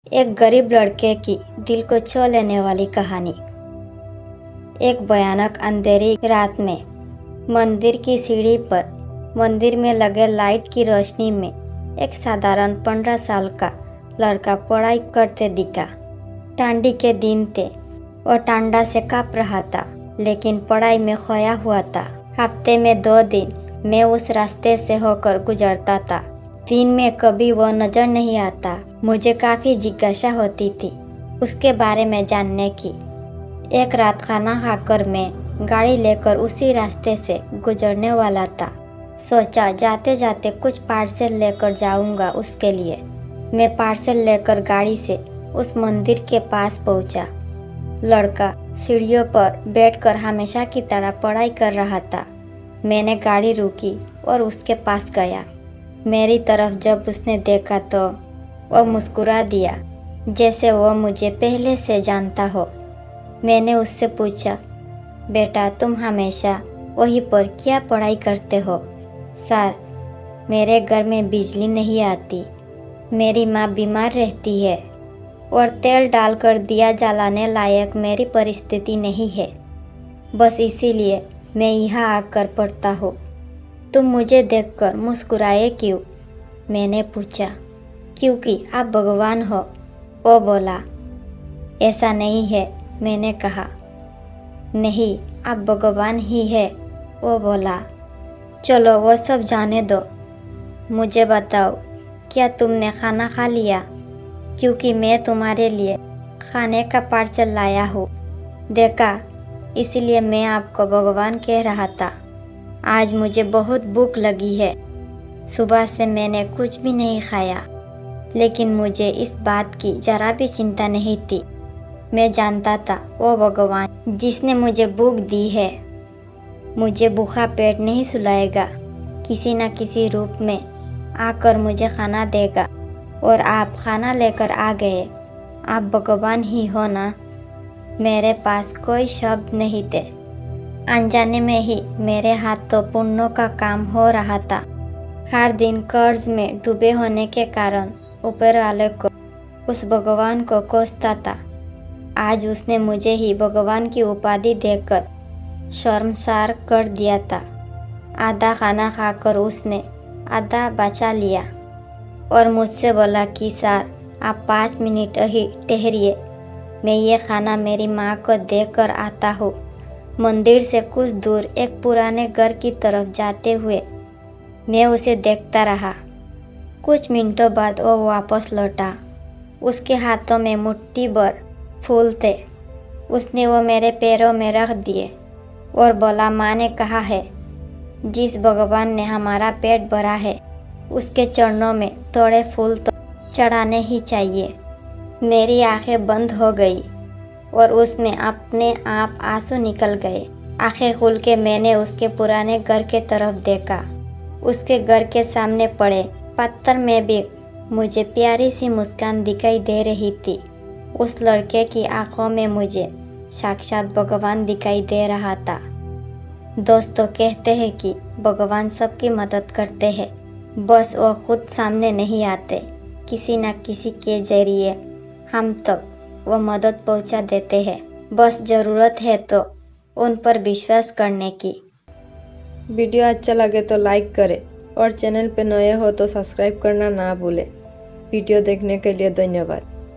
एक गरीब लड़के की दिल को छू लेने वाली कहानी। एक भयानक अंधेरी रात में मंदिर की सीढ़ी पर मंदिर में लगे लाइट की रोशनी में एक साधारण 15 साल का लड़का पढ़ाई करते दिखा। ठंडी के दिन थे और ठंडा से कांप रहा था, लेकिन पढ़ाई में खोया हुआ था। हफ्ते में 2 दिन मैं उस रास्ते से होकर गुजरता था। दिन में कभी वो नजर नहीं आता। मुझे काफ़ी जिज्ञासा होती थी उसके बारे में जानने की। एक रात खाना खाकर मैं गाड़ी लेकर उसी रास्ते से गुजरने वाला था। सोचा जाते जाते कुछ पार्सल लेकर जाऊंगा उसके लिए। मैं पार्सल लेकर गाड़ी से उस मंदिर के पास पहुंचा। लड़का सीढ़ियों पर बैठकर हमेशा की तरह पढ़ाई कर रहा था। मैंने गाड़ी रोकी और उसके पास गया। मेरी तरफ जब उसने देखा तो वो मुस्कुरा दिया, जैसे वो मुझे पहले से जानता हो। मैंने उससे पूछा, बेटा तुम हमेशा वहीं पर क्या पढ़ाई करते हो? सर, मेरे घर में बिजली नहीं आती, मेरी माँ बीमार रहती है और तेल डालकर दिया जलाने लायक मेरी परिस्थिति नहीं है। बस इसीलिए मैं यहाँ आकर पढ़ता हूँ। तुम मुझे देखकर मुस्कुराए क्यों? मैंने पूछा। क्योंकि आप भगवान हो, वो बोला। ऐसा नहीं है, मैंने कहा। नहीं, आप भगवान ही है, वो बोला। चलो वो सब जाने दो, मुझे बताओ, क्या तुमने खाना खा लिया? क्योंकि मैं तुम्हारे लिए खाने का पार्सल लाया हूँ। देखा, इसीलिए मैं आपको भगवान कह रहा था। आज मुझे बहुत भूख लगी है। सुबह से मैंने कुछ भी नहीं खाया, लेकिन मुझे इस बात की जरा भी चिंता नहीं थी। मैं जानता था वो भगवान जिसने मुझे भूख दी है, मुझे भूखा पेट नहीं सुलाएगा। किसी न किसी रूप में आकर मुझे खाना देगा। और आप खाना लेकर आ गए। आप भगवान ही हो ना? मेरे पास कोई शब्द नहीं थे। अनजाने में ही मेरे हाथों पुण्यों का काम हो रहा था। हर दिन कर्ज में डूबे होने के कारण ऊपर वाले को, उस भगवान को कोसता था। आज उसने मुझे ही भगवान की उपाधि देकर शर्मसार कर दिया था। आधा खाना खाकर उसने आधा बचा लिया और मुझसे बोला कि सर, आप 5 मिनट ही ठहरिए, मैं ये खाना मेरी माँ को देकर आता हूँ। मंदिर से कुछ दूर एक पुराने घर की तरफ जाते हुए मैं उसे देखता रहा। कुछ मिनटों बाद वो वापस लौटा। उसके हाथों में मुट्ठी भर फूल थे। उसने वो मेरे पैरों में रख दिए और बोला, माँ ने कहा है, जिस भगवान ने हमारा पेट भरा है उसके चरणों में थोड़े फूल तो चढ़ाने ही चाहिए। मेरी आंखें बंद हो गई और उसमें अपने आप आंसू निकल गए। आंखें खोल के मैंने उसके पुराने घर के तरफ देखा। उसके घर के सामने पड़े पत्थर में भी मुझे प्यारी सी मुस्कान दिखाई दे रही थी। उस लड़के की आंखों में मुझे साक्षात भगवान दिखाई दे रहा था। दोस्तों कहते हैं कि भगवान सबकी मदद करते हैं, बस वो खुद सामने नहीं आते। किसी न किसी के जरिए हम तक वो मदद पहुंचा देते हैं। बस ज़रूरत है तो उन पर विश्वास करने की। वीडियो अच्छा लगे तो लाइक करें और चैनल पे नए हो तो सब्सक्राइब करना ना भूलें। वीडियो देखने के लिए धन्यवाद।